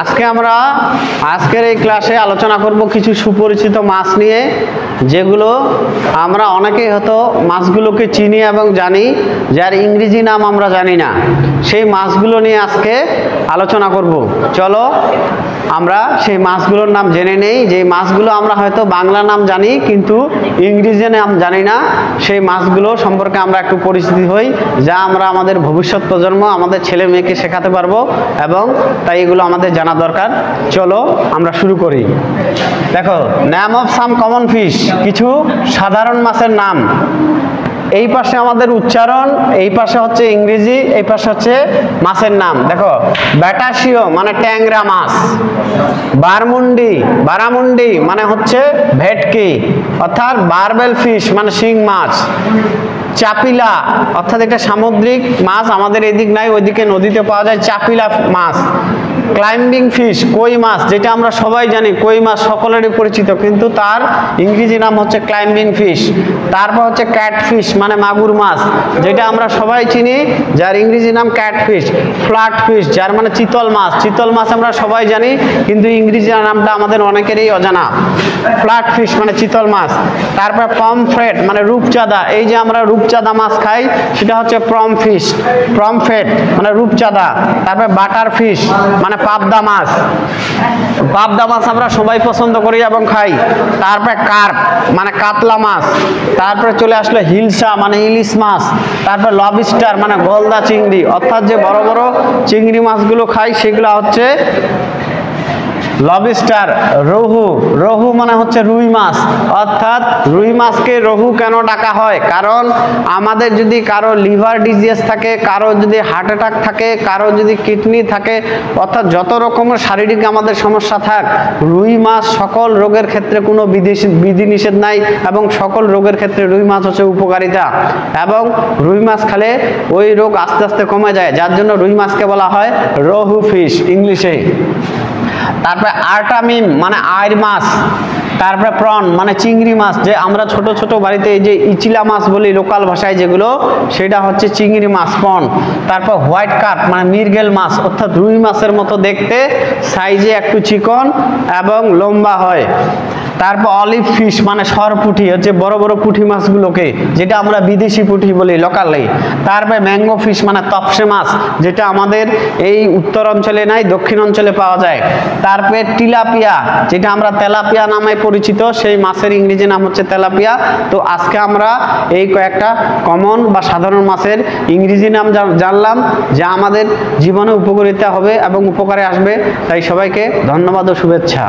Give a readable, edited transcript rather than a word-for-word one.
আজকে আমরা আজকের এই ক্লাসে আলোচনা করব কিছু সুপরিচিত মাছ নিয়ে, যেগুলো আমরা অনেকেই হয়তো মাছগুলোকে চিনি এবং জানি, যার ইংরেজি নাম আমরা জানি না। সেই মাছগুলো নিয়ে আজকে আলোচনা করব। চলো আমরা সেই মাছগুলোর নাম জেনে নেই। যে মাছগুলো আমরা হয়তো বাংলা নাম জানি কিন্তু ইংরেজি নাম জানি না, সেই মাছগুলো সম্পর্কে আমরা একটু পরিচিতি হই, যা আমরা আমাদের ভবিষ্যৎ প্রজন্ম, আমাদের ছেলে মেয়েকে শেখাতে পারবো, এবং তাই এগুলো আমাদের জানা দরকার। চলো আমরা শুরু করি। দেখো, name of some common fish, কিছু সাধারণ মাছের নাম। এই পাশে আমাদের উচ্চারণ, এই পাশে হচ্ছে ইংরেজি, এই পাশে হচ্ছে মাছের নাম। দেখো, ব্যাটাশিও মানে ট্যাংরা মাছ, বারামুন্ডি মানে হচ্ছে ভেটকি অর্থাৎ বারবেল ফিশ মানে শিং মাছ, চাপিলা অর্থাৎ একটা সামুদ্রিক মাছ, আমাদের এদিক নাই, ওইদিকে নদীতে পাওয়া যায় চাপিলা মাছ। ক্লাইম্বিং ফিশ কই মাছ, যেটা আমরা সবাই জানি কই মাছ সকলেরই পরিচিত, কিন্তু তার ইংরেজি নাম হচ্ছে ক্লাইম্বিং ফিশ। তারপর হচ্ছে ক্যাটফিশ মানে মাগুর মাছ, যেটা আমরা সবাই চিনি, যার ইংরেজি নাম ক্যাটফিশ। ফ্ল্যাট ফিশ যার মানে চিতল মাছ আমরা সবাই জানি, কিন্তু ইংরেজি নামটা আমাদের অনেকেরই অজানা। ফ্ল্যাট ফিশ মানে চিতল মাছ। তারপর পমফ্রেট মানে রূপচাঁদা, এই যে আমরা রূপচাঁদা মাছ খাই সেটা হচ্ছে পমফ্রেট মানে রূপচাঁদা। তারপর বাটার ফিশ মানে পাবদা মাছ আমরা সবাই পছন্দ করি এবং খাই। তারপরে কার্প মানে কাতলা মাছ। তারপরে চলে আসলো হিলসা মানে ইলিশ মাছ। তারপর লবস্টার মানে গলদা চিংড়ি, অর্থাৎ যে বড় বড় চিংড়ি মাছগুলো খাই সেগুলো হচ্ছে লবস্টার। রহু মানে হচ্ছে রুই মাছ, অর্থাৎ রুই মাছকে রহু কেন ডাকা হয়? কারণ আমাদের যদি কারো লিভার ডিজিজ থাকে, কারো যদি হার্ট অ্যাটাক থাকে, কারো যদি কিডনি থাকে, অর্থাৎ যত রকমের শারীরিক আমাদের সমস্যা থাক, রুই মাছ সকল রোগের ক্ষেত্রে কোনো বিধিনিষেধ নাই, এবং সকল রোগের ক্ষেত্রে রুই মাছ হচ্ছে উপকারিতা, এবং রুই মাছ খেলে ওই রোগ আস্তে আস্তে কমে যায়, যার জন্য রুই মাছকে বলা হয় রহু ফিশ ইংলিশে। তারপরে আর্টামিম মানে আইর মাছ। তারপরে প্রন মানে চিংড়ি মাছ, যে আমরা ছোট ছোট বাড়িতে এই যে ইচিলা মাছ বলি লোকাল ভাষায়, যেগুলো সেটা হচ্ছে চিংড়ি মাছ প্রন। তারপর হোয়াইট কার্প মানে মৃগেল মাছ, অর্থাৎ রুই মাছের মতো দেখতে, সাইজে একটু চিকন এবং লম্বা হয়। তারপর অলিভ ফিশ মানে সরপুঁটি, হচ্ছে বড় বড় পুঁটি মাছগুলোকে, যেটা আমরা বিদেশি পুঁটি বলি লোকালি। তারপরে ম্যাঙ্গো ফিশ মানে তপসে মাছ, যেটা আমাদের এই উত্তর অঞ্চলে নাই, দক্ষিণ অঞ্চলে পাওয়া যায়। তারপরে টিলাপিয়া, যেটা আমরা তেলাপিয়া নামে পরিচিত, সেই মাছের ইংরেজি নাম হচ্ছে তেলাপিয়া। তো আজকে আমরা এই কয়েকটা কমন বা সাধারণ মাছের ইংরেজি নাম জানলাম, যা আমাদের জীবনে উপকারিতা হবে এবং উপকারে আসবে। তাই সবাইকে ধন্যবাদ ও শুভেচ্ছা।